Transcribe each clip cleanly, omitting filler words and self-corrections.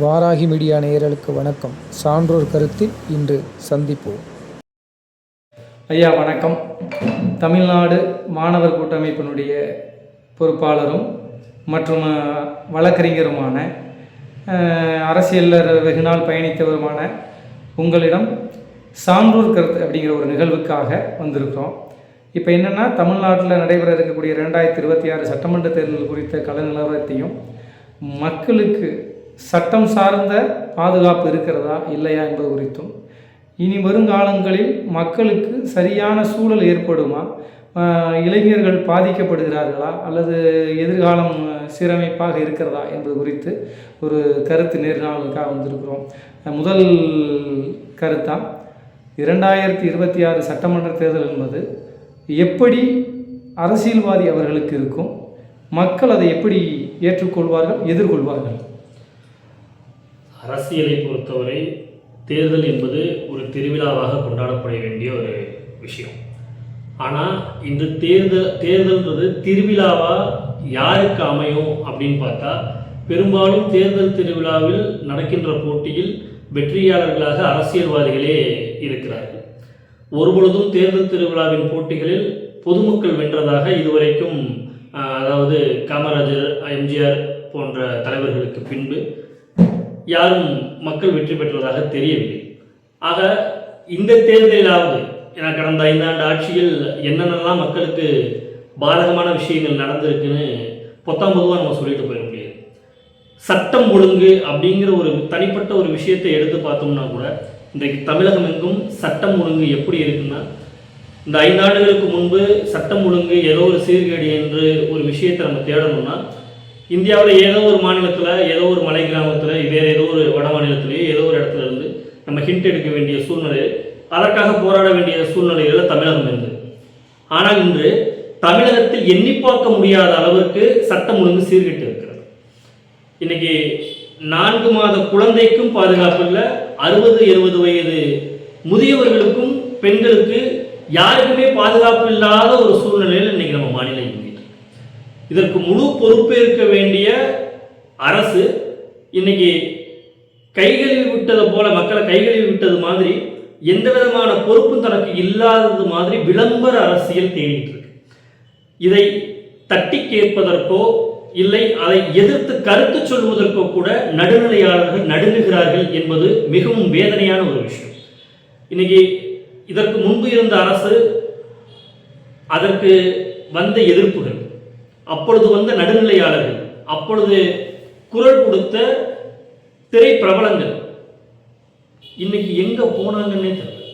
Varahi media நேயர்களுக்கு வணக்கம். சான்றோர் கருத்தில் இன்று சந்திப்போம். ஐயா வணக்கம். தமிழ்நாடு மாணவர் கூட்டமைப்பினுடைய பொறுப்பாளரும் மற்றும் வழக்கறிஞருமான அரசியலில் வெகுநாள் பயணித்தவருமான உங்களிடம் சான்றோர் கருத்து அப்படிங்கிற ஒரு நிகழ்வுக்காக வந்திருக்கிறோம். இப்போ என்னென்னா, தமிழ்நாட்டில் நடைபெற இருக்கக்கூடிய 2026 சட்டமன்ற தேர்தல் குறித்த கள நிலவரத்தையும், மக்களுக்கு சட்டம் சார்ந்த பாதுகாப்பு இருக்கிறதா இல்லையா என்பது குறித்தும், இனி வருங்காலங்களில் மக்களுக்கு சரியான சூழல் ஏற்படுமா, இளைஞர்கள் பாதிக்கப்படுகிறார்களா அல்லது எதிர்காலம் சீரமைப்பாக இருக்கிறதா என்பது குறித்து ஒரு கருத்து நேர்காணலுக்காக வந்திருக்கிறோம். முதல் கருத்தாக 2026 சட்டமன்ற தேர்தல் என்பது எப்படி அரசியல்வாதி அவர்களுக்கு இருக்கும், மக்கள் அதை எப்படி ஏற்றுக்கொள்வார்கள், எதிர்கொள்வார்கள்? அரசியலை பொறுத்தவரை தேர்தல் என்பது ஒரு திருவிழாவாக கொண்டாடப்பட வேண்டிய ஒரு விஷயம். ஆனால் இந்த தேர்தல்ன்றது திருவிழாவா யாருக்கு அமையும் அப்படின்னு பார்த்தா, பெரும்பாலும் தேர்தல் திருவிழாவில் நடக்கின்ற போட்டியில் வெற்றியாளர்களாக அரசியல்வாதிகளே இருக்கிறார்கள். ஒருபொழுதும் தேர்தல் திருவிழாவின் போட்டிகளில் பொதுமக்கள் வென்றதாக இதுவரைக்கும், அதாவது காமராஜர், எம்ஜிஆர் போன்ற தலைவர்களுக்கு பின்பு யாரும் மக்கள் வெற்றி பெற்றதாக தெரியவில்லை. ஆக இந்த தேர்தலிலாவது, ஏன்னா கடந்த 5 ஆண்டு ஆட்சியில் என்னென்னலாம் மக்களுக்கு பாதகமான விஷயங்கள் நடந்திருக்குன்னு பொத்தாம்பதுவாக நம்ம சொல்லிட்டு போயிட முடியாது. சட்டம் ஒழுங்கு அப்படிங்கிற ஒரு தனிப்பட்ட ஒரு விஷயத்தை எடுத்து பார்த்தோம்னா கூட, இன்றைக்கு தமிழகம் எங்கும் சட்டம் ஒழுங்கு எப்படி இருக்குன்னா, இந்த 5 ஆண்டுகளுக்கு முன்பு சட்டம் ஒழுங்கு ஏதோ ஒரு சீர்கேடு என்று ஒரு விஷயத்தை நம்ம தேடணும்னா, இந்தியாவில் ஏதோ ஒரு மாநிலத்தில், ஏதோ ஒரு மலை கிராமத்தில், வேறு ஏதோ ஒரு வட மாநிலத்திலேயே ஏதோ ஒரு இடத்துல இருந்து நம்ம ஹிண்ட் எடுக்க வேண்டிய சூழ்நிலை, அதற்காக போராட வேண்டிய சூழ்நிலைகளில் தமிழகம் இருந்தது. ஆனால் இன்று தமிழகத்தில் எண்ணி பார்க்க முடியாத அளவிற்கு சட்டம் ஒழுங்கு சீர்கெட்டு இருக்கிறது. இன்னைக்கு 4 மாத குழந்தைக்கும் பாதுகாப்பு இல்லை, 60-70 வயது முதியவர்களுக்கும் பெண்களுக்கு யாருக்குமே பாதுகாப்பு இல்லாத ஒரு சூழ்நிலையில் இன்னைக்கு நம்ம மாநிலம் இயங்கிட்டு. இதற்கு முழு பொறுப்பேற்க வேண்டிய அரசு இன்னைக்கு கைகளில் விட்டது போல, மக்களை கைகளில் விட்டது மாதிரி, எந்த விதமான பொறுப்பும் தனக்கு இல்லாதது மாதிரி விளம்பர அரசியல் தேடிட்டு இருக்கு. இதை தட்டி கேட்பதற்கோ இல்லை அதை எதிர்த்து கருத்து சொல்வதற்கோ கூட நடுநிலையாளர்கள் நடுங்குகிறார்கள் என்பது மிகவும் வேதனையான ஒரு விஷயம். இன்னைக்கு இதற்கு முன்பு இருந்த அரசு, அதற்கு வந்த எதிர்ப்புகள், அப்பொழுது வந்த நடுநிலையாளர்கள், அப்பொழுது குரல் கொடுத்த திரை பிரபலங்கள் இன்னைக்கு எங்க போனாங்கன்னே தெரியல.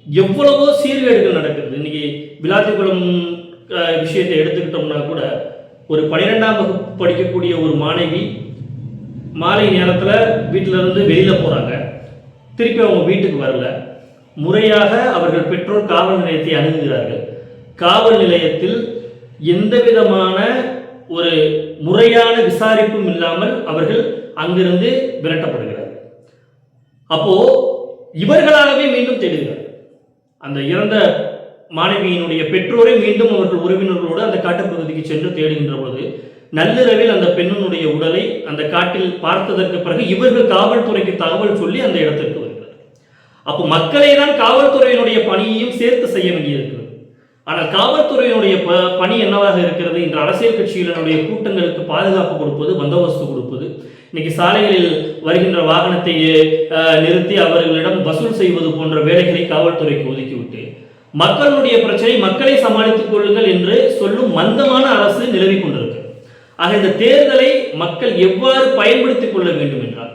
எவ்வளவோ சீர்கேடுகள் நடக்குது. இன்னைக்கு விளாத்திக்குளம் விஷயத்தை எடுத்துக்கிட்டோம்னா கூட, ஒரு 12ஆம் வகுப்பு படிக்கக்கூடிய ஒரு மாணவி மாலை நேரத்தில் வீட்டில இருந்து வெளியில போறாங்க, திருப்பி அவங்க வீட்டுக்கு வரல. முறையாக அவர்கள் பெற்றோர் காவல் நிலையத்தை அணுகுகிறார்கள். காவல் நிலையத்தில் எந்த விதமான ஒரு முறையான விசாரிப்பும் இல்லாமல் அவர்கள் அங்கிருந்து விரட்டப்படுகிறார்கள். அப்போ இவர்களாகவே மீண்டும் தேடுகிறார்கள். அந்த இறந்த மாணவியினுடைய பெற்றோரை மீண்டும் அவர்கள் உறவினர்களோடு அந்த காட்டுப்பகுதிக்கு சென்று தேடுகின்ற பொழுது, நள்ளிரவில் அந்த பெண்ணினுடைய உடலை அந்த காட்டில் பார்த்ததற்கு பிறகு இவர்கள் காவல்துறைக்கு தகவல் சொல்லி அந்த இடத்திற்கு வருகிறார். அப்போ மக்களை தான் காவல்துறையினுடைய பணியையும் சேர்த்து செய்ய வேண்டியிருக்கிறது. ஆனால் காவல்துறையினுடைய பணி என்னவாக இருக்கிறது? இன்று அரசியல் கட்சிகளினுடைய கூட்டங்களுக்கு பாதுகாப்பு கொடுப்பது, பந்தோபஸ்து கொடுப்பது, இன்னைக்கு சாலைகளில் வருகின்ற வாகனத்தை நிறுத்தி அவர்களிடம் வசூல் செய்வது போன்ற வேலைகளை காவல்துறைக்கு ஒதுக்கிவிட்டு, மக்களுடைய பிரச்சனை மக்களை சமாளித்துக் கொள்ளுங்கள் என்று சொல்லும் மந்தமான அரசு நிலவி கொண்டிருக்கிறது. ஆக இந்த தேர்தலை மக்கள் எவ்வாறு பயன்படுத்திக் கொள்ள வேண்டும் என்றால்,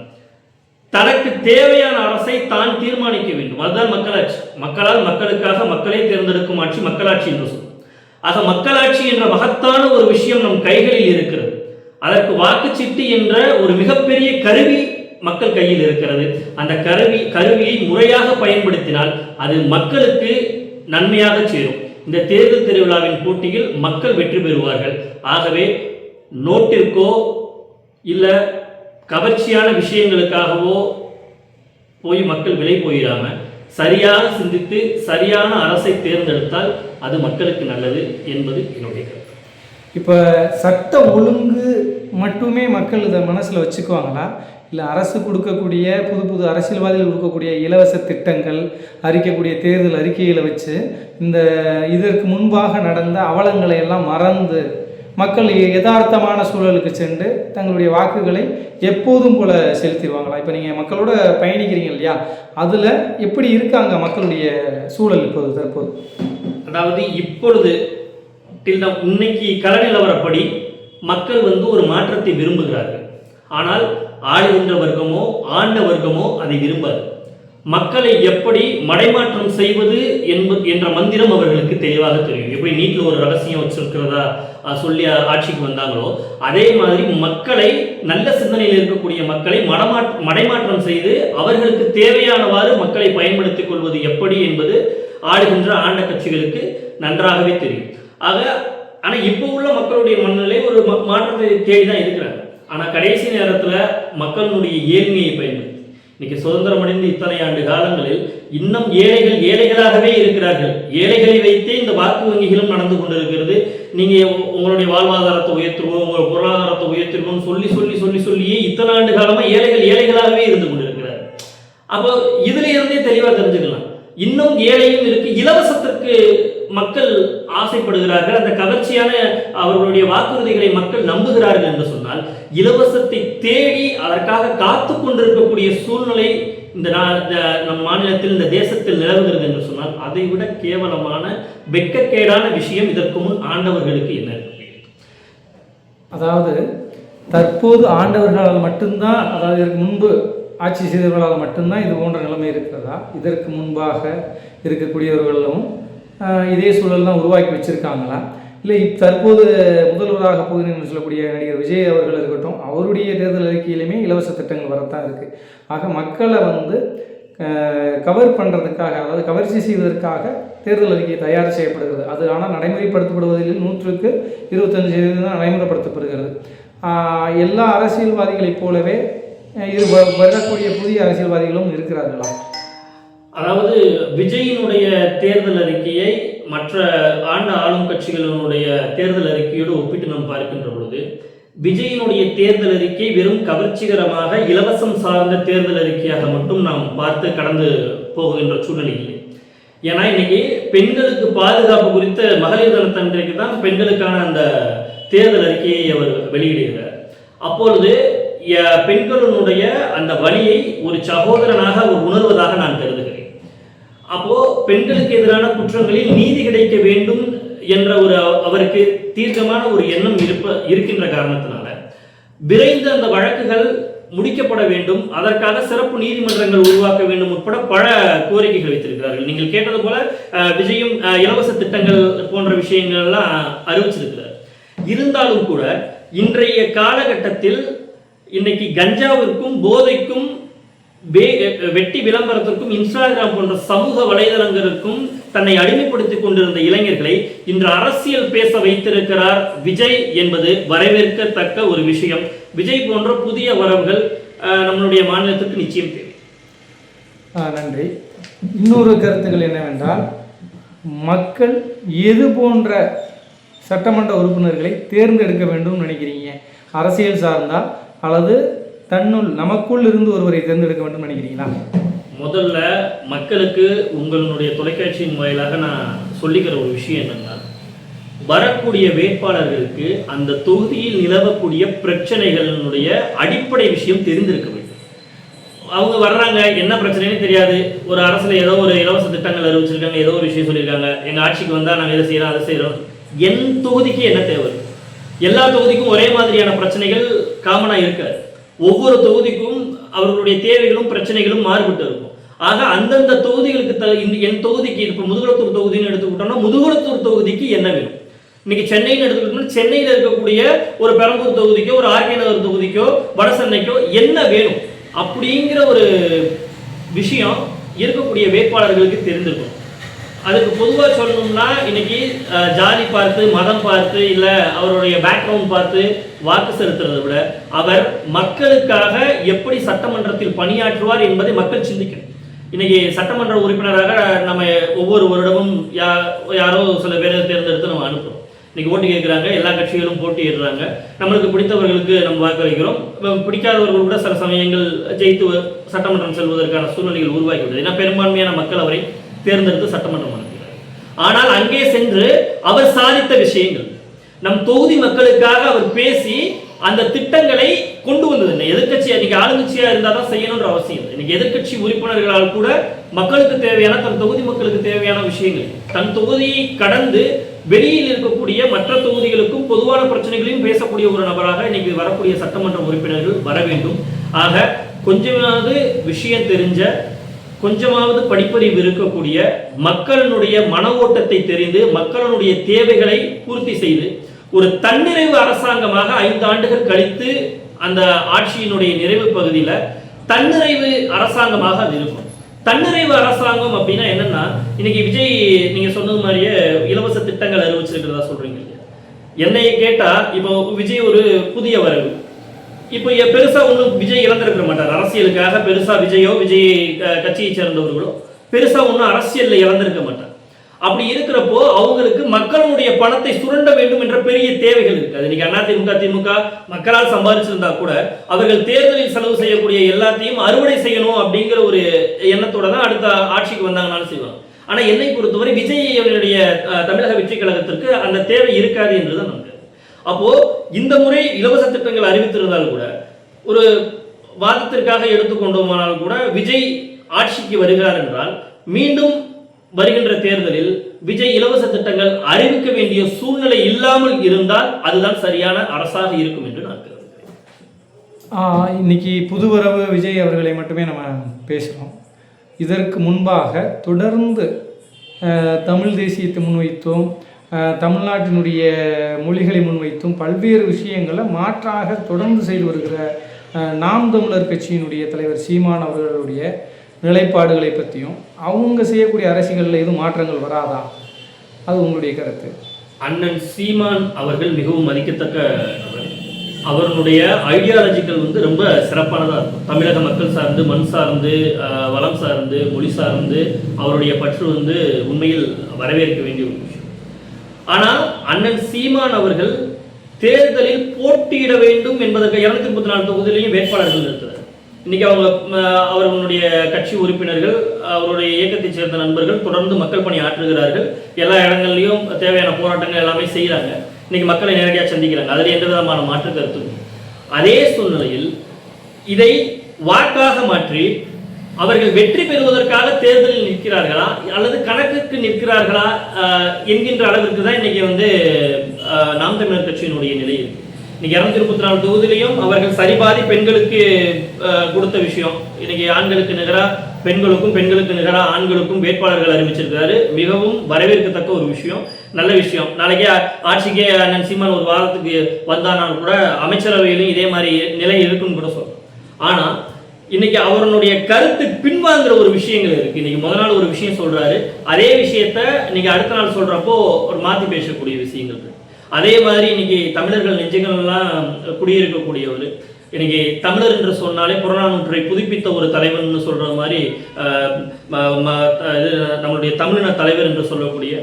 தனக்கு தேவையான அரசை தான் தீர்மானிக்க வேண்டும். அதுதான் மக்களாட்சி. மக்களால் மக்களுக்காக மக்களை தேர்ந்தெடுக்கும் ஆட்சி மக்களாட்சி என்று சொல்லும். ஆக மக்களாட்சி என்ற மகத்தான ஒரு விஷயம் நம் கைகளில் இருக்கிறது. அதற்கு வாக்குச்சீட்டு என்ற ஒரு மிகப்பெரிய கருவி மக்கள் கையில் இருக்கிறது. அந்த கருவியை முறையாக பயன்படுத்தினால் அது மக்களுக்கு நன்மையாக சேரும். இந்த தேர்தல் திருவிழாவின் போட்டியில் மக்கள் வெற்றி பெறுவார்கள். ஆகவே நோட்டிற்கோ இல்லை கவர்ச்சியான விஷயங்களுக்காகவோ போய் மக்கள் விலை போயிடாம சரியாக சிந்தித்து சரியான அரசை தேர்ந்தெடுத்தால் அது மக்களுக்கு நல்லது என்பது என்னுடைய கருத்து. இப்போ சட்ட ஒழுங்கு மட்டுமே மக்கள் இதை மனசில் வச்சுக்குவாங்களா, இல்லை அரசு கொடுக்கக்கூடிய புது புது அரசியல்வாதிகள் கொடுக்கக்கூடிய இலவச திட்டங்கள், அறிக்கக்கூடிய தேர்தல் அறிக்கைகளை வச்சு இதற்கு முன்பாக நடந்த அவலங்களை எல்லாம் மறந்து மக்கள் யதார்த்தமான சூழலுக்கு சென்று தங்களுடைய வாக்குகளை எப்போதும் போல செலுத்திடுவாங்களா? இப்போ நீங்கள் மக்களோட பயணிக்கிறீங்க இல்லையா, அதில் எப்படி இருக்காங்க மக்களுடைய சூழல் தற்போது? அதாவது இப்பொழுது இன்னைக்கு கள நிலவரப்படி மக்கள் ஒரு மாற்றத்தை விரும்புகிறார்கள். ஆனால் ஆளுகின்ற வர்க்கமோ ஆண்ட வர்க்கமோ அதை விரும்பாது. மக்களை எப்படி மடைமாற்றம் செய்வது என்ற மந்திரம் அவர்களுக்கு தெளிவாக தெரியும். எப்படி நீட்டில் ஒரு ரகசியம் வச்சிருக்கிறதா சொல்லி ஆட்சிக்கு வந்தாங்களோ, அதே மாதிரி மக்களை, நல்ல சிந்தனையில் இருக்கக்கூடிய மக்களை மடைமாற்றம் செய்து அவர்களுக்கு தேவையானவாறு மக்களை பயன்படுத்திக் கொள்வது எப்படி என்பது ஆளுகின்ற ஆண்ட கட்சிகளுக்கு நன்றாகவே தெரியும். ஆனால் இப்போ உள்ள மக்களுடைய மனநிலை ஒரு மாற்றத்தை தேடி தான் இருக்கிறாங்க. ஆனால் கடைசி நேரத்தில் மக்களுடைய ஏழ்மையை பயன்படுத்தி இன்னைக்கு சுதந்திரம் அடைந்து இத்தனை ஆண்டு காலங்களில் இன்னும் ஏழைகளாகவே இருக்கிறார்கள். ஏழைகளை வைத்தே இந்த வாக்கு வங்கிகளும் நடந்து கொண்டிருக்கிறது. நீங்கள் உங்களுடைய வாழ்வாதாரத்தை உயர்த்துவோம், உங்கள் பொருளாதாரத்தை உயர்த்திடுவோம் சொல்லி சொல்லி சொல்லி சொல்லியே இத்தனை ஆண்டு காலமாக ஏழைகளாகவே இருந்து கொண்டிருக்கிறார். அப்போ இதுல இருந்தே தெளிவாக தெரிஞ்சுக்கலாம், இன்னும் ஏழையும் இருக்கு. இலவசத்திற்கு மக்கள் ஆசைப்படுகிறார்கள். அந்த கவர்ச்சியான அவர்களுடைய வாக்குறுதிகளை மக்கள் நம்புகிறார்கள் என்று சொன்னால், இலவசத்தை தேடி அதற்காக காத்து கொண்டிருக்கக்கூடிய சூழ்நிலை நம் மாநிலத்தில், இந்த தேசத்தில் நிலவுகிறது என்று சொன்னால், அதை விட கேவலமான வெட்கக்கேடான விஷயம் இதற்கு முன் ஆண்டவர்களுக்கு என்ன இருக்கு? அதாவது தற்போது ஆண்டவர்களால் மட்டும்தான், அதாவது இதற்கு முன்பு ஆட்சி செய்தவர்களால் மட்டும்தான் இது போன்ற நிலைமை இருக்கிறதா? இதற்கு முன்பாக இருக்கக்கூடியவர்களும் இதே சூழல்லாம் உருவாக்கி வச்சுருக்காங்களா? இல்லை தற்போது முதல்வராக போகிறேன்னு சொல்லக்கூடிய நடிகர் விஜய் அவர்கள் இருக்கட்டும், அவருடைய தேர்தல் அறிக்கையிலுமே இலவச திட்டங்கள் வரத்தான் இருக்குது. ஆக மக்களை கவர் பண்ணுறதுக்காக, அதாவது கவர்ச்சி செய்வதற்காக தேர்தல் அறிக்கை தயார் செய்யப்படுகிறது. அது ஆனால் நடைமுறைப்படுத்தப்படுவதில் 100க்கு 25% தான் நடைமுறைப்படுத்தப்படுகிறது. எல்லா அரசியல்வாதிகளைப் போலவே வரக்கூடிய புதிய அரசியல்வாதிகளும் இருக்கிறார்களா? அதாவது விஜயினுடைய தேர்தல் அறிக்கையை மற்ற ஆளும் கட்சிகளினுடைய தேர்தல் அறிக்கையோடு ஒப்பிட்டு நாம் பார்க்கின்ற பொழுது, விஜயினுடைய தேர்தல் அறிக்கை வெறும் கவர்ச்சிகரமாக இலவசம் சார்ந்த தேர்தல் அறிக்கையாக மட்டும் நாம் பார்த்து கடந்து போகின்ற சூழ்நிலை இல்லை. ஏன்னா இன்னைக்கு பெண்களுக்கு பாதுகாப்பு குறித்த மகளிர் தினத்தன்றைக்கு தான் பெண்களுக்கான அந்த தேர்தல் அறிக்கையை அவர் வெளியிடுகிறார். அப்பொழுது பெண்களுடைய அந்த வலியை ஒரு சகோதரனாக அவர் உணர்வதாக நான் கருதுகிறேன். அப்போ பெண்களுக்கு எதிரான குற்றங்களில் நீதி கிடைக்க வேண்டும் என்ற அவருக்கு தீர்க்கமான ஒரு எண்ணம் இருக்கின்ற காரணத்தினால விரைந்து அந்த வழக்குகள் முடிக்கப்பட வேண்டும், அதற்காக சிறப்பு நீதிமன்றங்கள் உருவாக்க வேண்டும் உட்பட பல கோரிக்கைகள் வைத்திருக்கிறார்கள். நீங்கள் கேட்டது போல விஜயும் இலவச திட்டங்கள் போன்ற விஷயங்கள் எல்லாம் அறிவிச்சிருக்கிறார். இருந்தாலும் கூட இன்றைய காலகட்டத்தில் இன்னைக்கு கஞ்சாவிற்கும் போதைக்கும் வெட்டி விளம்பரத்திற்கும் இன்ஸ்டாகிராம் போன்ற சமூக வலைதளங்களுக்கும் தன்னை அடிமைப்படுத்திக் கொண்டிருந்த இளைஞர்களை இன்று அரசியல் பேச வைத்திருக்கிறார் விஜய் என்பது வரவேற்கத்தக்க ஒரு விஷயம். விஜய் போன்ற புதிய வரவுகள் நம்மளுடைய மாநிலத்திற்கு நிச்சயம் தேவை. நன்றி. இன்னொரு கருத்துக்கள் என்னவென்றால், மக்கள் எது போன்ற சட்டமன்ற உறுப்பினர்களை தேர்ந்தெடுக்க வேண்டும் நினைக்கிறீங்க? அரசியல் சார்ந்தா அல்லது நமக்குள் இருந்து ஒருவரை தேர்ந்தெடுக்க வேண்டும் நினைக்கிறீங்களா? முதல்ல மக்களுக்கு உங்களுடைய தொலைக்காட்சியின் வாயிலாக நான் சொல்லிக்கிற ஒரு விஷயம் என்னன்னா, வரக்கூடிய வேட்பாளர்களுக்கு அந்த தொகுதியில் நிலவக்கூடிய பிரச்சனைகளினுடைய அடிப்படை விஷயம் தெரிந்திருக்க வேண்டும். அவங்க வர்றாங்க, என்ன பிரச்சனைன்னு தெரியாது. ஒரு அரசுல ஏதோ ஒரு இலவச திட்டங்கள் அறிவிச்சிருக்காங்க, ஏதோ ஒரு விஷயம் சொல்லியிருக்காங்க, எங்க ஆட்சிக்கு வந்தா நாங்கள் இதை செய்யறோம் அதை செய்யறோம். என் தொகுதிக்கு என்ன தேவை? எல்லா தொகுதிக்கும் ஒரே மாதிரியான பிரச்சனைகள் காமனா இருக்காது. ஒவ்வொரு தொகுதிக்கும் அவர்களுடைய தேவைகளும் பிரச்சனைகளும் மாறுபட்டு இருக்கும். ஆக அந்தந்த தொகுதிகளுக்கு என் தொகுதிக்கு இப்போ முதுகுளத்தூர் தொகுதின்னு எடுத்துக்கிட்டோம்னா முதுகுளத்தூர் தொகுதிக்கு என்ன வேணும்? இன்னைக்கு சென்னைன்னு எடுத்துக்கிட்டோம்னா சென்னையில் இருக்கக்கூடிய ஒரு பெரம்பூர் தொகுதிக்கோ ஒரு ஆர்கே நகர் தொகுதிக்கோ வட சென்னைக்கோ என்ன வேணும் அப்படிங்கிற ஒரு விஷயம் இருக்கக்கூடிய வேட்பாளர்களுக்கு தெரிந்திருக்கும். அதுக்கு பொதுவாக சொல்லணும்னா இன்னைக்கு ஜாதி பார்த்து மதம் பார்த்து இல்லை அவருடைய பேக்ரவுண்ட் பார்த்து வாக்கு செலுத்துறதை விட அவர் மக்களுக்காக எப்படி சட்டமன்றத்தில் பணியாற்றுவார் என்பதை மக்கள் சிந்திக்கணும். இன்னைக்கு சட்டமன்ற உறுப்பினராக நம்ம ஒவ்வொரு வருடமும் யாரோ சில பேரை தேர்ந்தெடுத்து நம்ம அனுப்புகிறோம். இன்னைக்கு ஓட்டு கேட்குறாங்க, எல்லா கட்சிகளும் போட்டியிடுறாங்க, நம்மளுக்கு பிடித்தவர்களுக்கு நம்ம வாக்களிக்கிறோம், பிடிக்காதவர்கள் கூட சில சமயங்கள் ஜெயித்து சட்டமன்றம் செல்வதற்கான சூழ்நிலைகள் உருவாகிவிட்டது. ஏன்னா பெரும்பான்மையான மக்கள் அவரை தேர்ந்தெடுத்து சட்டமன்றம் அனுப்புகிறார். ஆனால் அங்கே சென்று அவர் சாதித்த விஷயங்கள், நம் தொகுதி மக்களுக்காக அவர் பேசி அந்த திட்டங்களை கொண்டு வந்தது. எதிர்கட்சியா இன்னைக்கு ஆளுங்கட்சியா இருந்தால் தான் செய்யணுன்ற அவசியம். இன்னைக்கு எதிர்கட்சி உறுப்பினர்களால் கூட மக்களுக்கு தேவையான, தன் தொகுதி மக்களுக்கு தேவையான விஷயங்கள், தன் தொகுதியை கடந்து வெளியில் இருக்கக்கூடிய மற்ற தொகுதிகளுக்கும் பொதுவான பிரச்சனைகளையும் பேசக்கூடிய ஒரு நபராக இன்னைக்கு வரக்கூடிய சட்டமன்ற உறுப்பினர்கள் வர வேண்டும். ஆக கொஞ்சமாவது விஷயம் தெரிஞ்ச, கொஞ்சமாவது படிப்பறிவு இருக்கக்கூடிய, மக்களுடைய மன ஓட்டத்தை தெரிந்து மக்களுடைய தேவைகளை பூர்த்தி செய்து ஒரு தன்னிறைவு அரசாங்கமாக 5 ஆண்டுகள் கழித்து அந்த ஆட்சியினுடைய நிறைவு பகுதியில் தன்னிறைவு அரசாங்கமாக அது இருக்கும். தன்னிறைவு அரசாங்கம் அப்படின்னா என்னன்னா, இன்னைக்கு விஜய் நீங்க சொன்னது மாதிரியே இலவச திட்டங்கள் அறிவிச்சிருக்கிறதா சொல்றீங்க. என்னைய கேட்டா இப்போ விஜய் ஒரு புதிய வரவு, இப்போ பெருசா ஒன்றும் விஜய் இழந்திருக்க மாட்டார். அரசியலுக்காக பெருசா விஜயோ விஜய் கட்சியை சேர்ந்தவர்களோ பெருசா ஒன்றும் அரசியல்ல இழந்திருக்க மாட்டார். அப்படி இருக்கிறப்போ அவங்களுக்கு மக்களுடைய பணத்தை சுரண்ட வேண்டும் என்ற பெரிய தேவைகள் இருக்கு. இன்னைக்கு அதிமுக திமுக மக்களால் சம்பாதிச்சிருந்தா கூட அவர்கள் தேர்தலில் செலவு செய்யக்கூடிய எல்லாத்தையும் அறுவடை செய்யணும் அப்படிங்கிற ஒரு எண்ணத்தோட தான் அடுத்த ஆட்சிக்கு வந்தாங்கனாலும் செய்வாங்க. ஆனா என்னை பொறுத்தவரை விஜய்னுடைய தமிழக வெற்றி கழகத்திற்கு அந்த தேவை இருக்காது என்றுதான் நம்புறேன். அப்போ இந்த முறை இலவச திட்டங்கள் அறிவித்திருந்தால் கூட, ஒரு வாதத்திற்காக எடுத்துக்கொண்டோமானால் கூட, விஜய் ஆட்சிக்கு வருகிறார் என்றால் மீண்டும் வருகின்ற தேர்தலில் விஜய் இலவச திட்டங்கள் அறிவிக்க வேண்டிய சூழ்நிலை இல்லாமல் இருந்தால் அதுதான் சரியான அரசாக இருக்கும் என்று நான் கருதுகிறேன். இன்னைக்கு புதுவரவு விஜய் அவர்களை மட்டுமே நம்ம பேசுகிறோம். இதற்கு முன்பாக தொடர்ந்து தமிழ் தேசியத்தை முன்வைத்தும் தமிழ்நாட்டினுடைய மொழிகளை முன்வைத்தும் பல்வேறு விஷயங்களை மாற்றாக தொடர்ந்து செய்து வருகிற நாம் தமிழர் கட்சியினுடைய தலைவர் சீமான் அவர்களுடைய நிலைப்பாடுகளை பற்றியும் அவங்க செய்யக்கூடிய அரசியலில் எதுவும் மாற்றங்கள் வராதா? அது உங்களுடைய கருத்து? அண்ணன் சீமான் அவர்கள் மிகவும் மதிக்கத்தக்க நபர். அவர்களுடைய ஐடியாலஜிக்கல் ரொம்ப சிறப்பானதாக இருக்கும். தமிழக மக்கள் சார்ந்து, மண் சார்ந்து, வளம் சார்ந்து, மொழி சார்ந்து அவருடைய பற்று உண்மையில் வரவேற்க வேண்டிய ஒரு விஷயம். ஆனால் அண்ணன் சீமான் அவர்கள் தேர்தலில் போட்டியிட வேண்டும் என்பதற்கு 234 தொகுதியிலையும் வேட்பாளர்கள் இருக்கிறார். இன்னைக்கு அவர்களுடைய கட்சி உறுப்பினர்கள், அவருடைய இயக்கத்தை சேர்ந்த நண்பர்கள் தொடர்ந்து மக்கள் பணி ஆற்றுகிறார்கள். எல்லா இடங்கள்லையும் தேவையான போராட்டங்கள் எல்லாமே செய்கிறாங்க. இன்னைக்கு மக்களை நேரடியாக சந்திக்கிறாங்க. அதில் எந்த விதமான மாற்று கருத்தும். அதே சூழ்நிலையில் இதை வாக்காக மாற்றி அவர்கள் வெற்றி பெறுவதற்காக தேர்தலில் நிற்கிறார்களா அல்லது கணக்குக்கு நிற்கிறார்களா என்கின்ற அளவிற்கு தான் இன்னைக்கு நாம் தமிழர் கட்சியினுடைய நிலை இருக்கு. இன்னைக்கு 234 தொகுதியிலையும் அவர்கள் சரிபாதி பெண்களுக்கு கொடுத்த விஷயம். இன்னைக்கு ஆண்களுக்கு நிகராக பெண்களுக்கும், பெண்களுக்கு நிகராக ஆண்களுக்கும் வேட்பாளர்கள் அறிவிச்சிருக்காரு. மிகவும் வரவேற்கத்தக்க ஒரு விஷயம், நல்ல விஷயம். நாளைக்கே ஆட்சிக்கே அண்ணன் சீமான் ஒரு வாரத்துக்கு வந்தானாலும் கூட அமைச்சரவையிலும் இதே மாதிரி நிலை இருக்குன்னு கூட சொல்றோம். ஆனா இன்னைக்கு அவருடைய கருத்து பின்வாங்குற ஒரு விஷயங்கள் இருக்கு. இன்னைக்கு முதல் நாள் ஒரு விஷயம் சொல்றாரு, அதே விஷயத்த இன்னைக்கு அடுத்த நாள் சொல்றப்போ ஒரு மாத்தி பேசக்கூடிய விஷயங்கள் இருக்கு. அதே மாதிரி இன்னைக்கு தமிழர்கள் நெஞ்சங்கள்லாம் குடியிருக்கக்கூடியவர். இன்னைக்கு தமிழர் என்று சொன்னாலே புறநானூற்றை புதுப்பித்த ஒரு தலைவர்னு சொல்ற மாதிரி நம்மளுடைய தமிழின தலைவர் என்று சொல்லக்கூடிய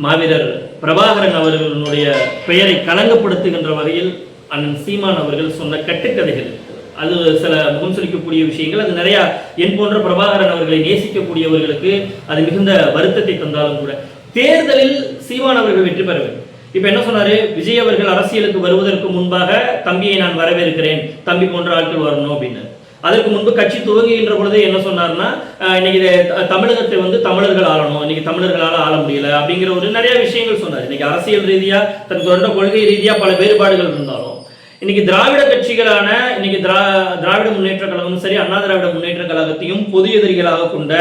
மாவீரர் பிரபாகரன் அவர்களுடைய பெயரை களங்கப்படுத்துகின்ற வகையில் அண்ணன் சீமான் அவர்கள் சொன்ன கட்டுக்கதைகள், அது சில முகம் சுளிக்கக்கூடிய விஷயங்கள். அது நிறைய என் போன்ற பிரபாகரன் அவர்களை நேசிக்கக்கூடியவர்களுக்கு அது மிகுந்த வருத்தத்தை தந்தாலும் கூட தேர்தலில் சீமான் அவர்கள் வெற்றி பெற வேண்டும். இப்ப என்ன சொன்னாரு, விஜய் அவர்கள் அரசியலுக்கு வருவதற்கு முன்பாக தம்பியை நான் வரவேற்கிறேன், தம்பி போன்ற ஆட்கள் வரணும் அப்படின்னு. அதற்கு முன்பு கட்சி துவங்குகின்ற பொழுது என்ன சொன்னார்னா, இன்னைக்கு தமிழகத்தை தமிழர்கள் ஆளணும், இன்னைக்கு தமிழர்களால் ஆள முடியல அப்படிங்கிற ஒரு நிறைய விஷயங்கள் சொன்னார். இன்னைக்கு அரசியல் ரீதியா தன் கொள்கை ரீதியா பல வேறுபாடுகள் இருந்தாலும் இன்னைக்கு திராவிட கட்சிகளான இன்னைக்கு திராவிட முன்னேற்ற கழகமும் சரி, அண்ணா திராவிட முன்னேற்ற கழகத்தையும் பொது எதிரிகளாக கொண்ட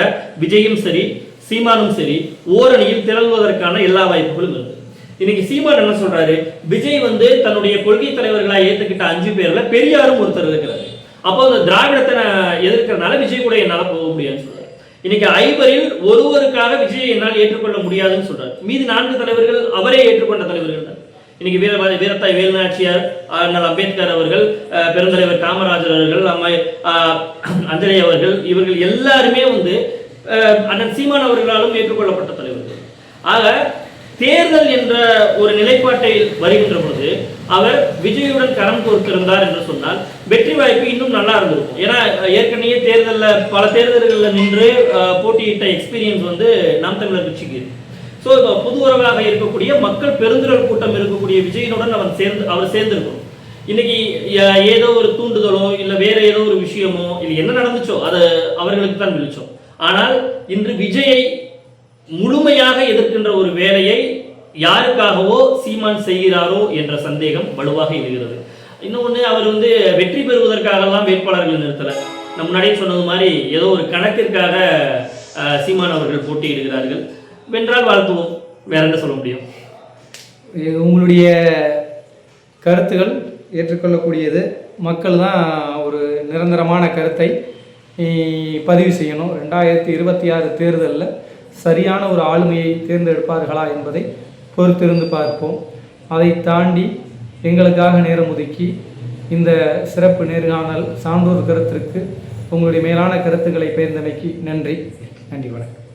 விஜயும் சரி, சீமானும் சரி ஓரணியில் திரள்வதற்கான எல்லா வாய்ப்புகளும் இருக்கு. இன்னைக்கு சீமான் என்ன சொல்றாரு, விஜய் தன்னுடைய கொள்கை தலைவர்களா ஏத்துக்கிட்ட 5 பேர்ல பெரியாரும் ஒருத்தர் இருக்கிறாரு. அப்போ அந்த திராவிடத்தை எதிர்க்கிறதுனால விஜய் கூட என்னால போக முடியாதுன்னு சொல்றாரு. இன்னைக்கு 5 ஒருவருக்காக விஜயை என்னால் ஏற்றுக்கொள்ள முடியாதுன்னு சொல்றாரு. மீதி 4 தலைவர்கள் அவரே ஏற்றுக்கொண்ட தலைவர்கள் தான். இன்னைக்கு வீரத்தாய் வேலுநாச்சியார், அண்ணல் அம்பேத்கர் அவர்கள், பெருந்தலைவர் காமராஜர் அவர்கள், அம்மா அஞ்சலி அவர்கள், இவர்கள் எல்லாருமே அண்ணன் சீமான் அவர்களாலும் ஏற்றுக்கொள்ளப்பட்ட தலைவர்கள். ஆக தேர்தல் என்ற ஒரு நிலைப்பாட்டை வருகின்ற பொழுது அவர் விஜயுடன் கரம் கோர்த்திருந்தார் என்று சொன்னால் வெற்றி வாய்ப்பு இன்னும் நல்லா இருந்திருக்கும். ஏன்னா ஏற்கனவே தேர்தலில் பல தேர்தல்களில் நின்று போட்டியிட்ட எக்ஸ்பீரியன்ஸ் வந்து நாம் தமிழர் கட்சிக்கு. ஸோ புது உறவாக இருக்கக்கூடிய மக்கள் பெருந்திரள் கூட்டம் இருக்கக்கூடிய விஜயனுடன் அவர் சேர்ந்திருக்கும். இன்னைக்கு ஏதோ ஒரு தூண்டுதலோ இல்லை வேற ஏதோ ஒரு விஷயமோ இல்லை என்ன நடந்துச்சோ அது அவர்களுக்கு தான் விழிச்சோம். ஆனால் இன்று விஜயை முழுமையாக எதிர்க்கின்ற ஒரு வேலையை யாருக்காகவோ சீமான் செய்கிறாரோ என்ற சந்தேகம் வலுவாக இருக்கிறது. இன்னொன்று, அவர் வந்து வெற்றி பெறுவதற்காகலாம் வேட்பாளர்கள் நிறுத்தலை. நம்ம முன்னாடியே சொன்னது மாதிரி ஏதோ ஒரு கணக்கிற்காக சீமான் அவர்கள் போட்டியிடுகிறார்கள். வென்றால் வாழ்த்துவோம், வேற என்ன சொல்ல முடியும். உங்களுடைய கருத்துகள் ஏற்றுக்கொள்ளக்கூடியது. மக்கள் தான் ஒரு நிரந்தரமான கருத்தை பதிவு செய்யணும். 2026 தேர்தலில் சரியான ஒரு ஆளுமையை தேர்ந்தெடுப்பார்களா என்பதை பொறுத்திருந்து பார்ப்போம். அதை தாண்டி எங்களுக்காக நேரம் ஒதுக்கி இந்த சிறப்பு நேர்காணல் சான்றோர் கருத்திற்கு உங்களுடைய மேலான கருத்துக்களை பகிர்ந்தமைக்கு நன்றி. வணக்கம்.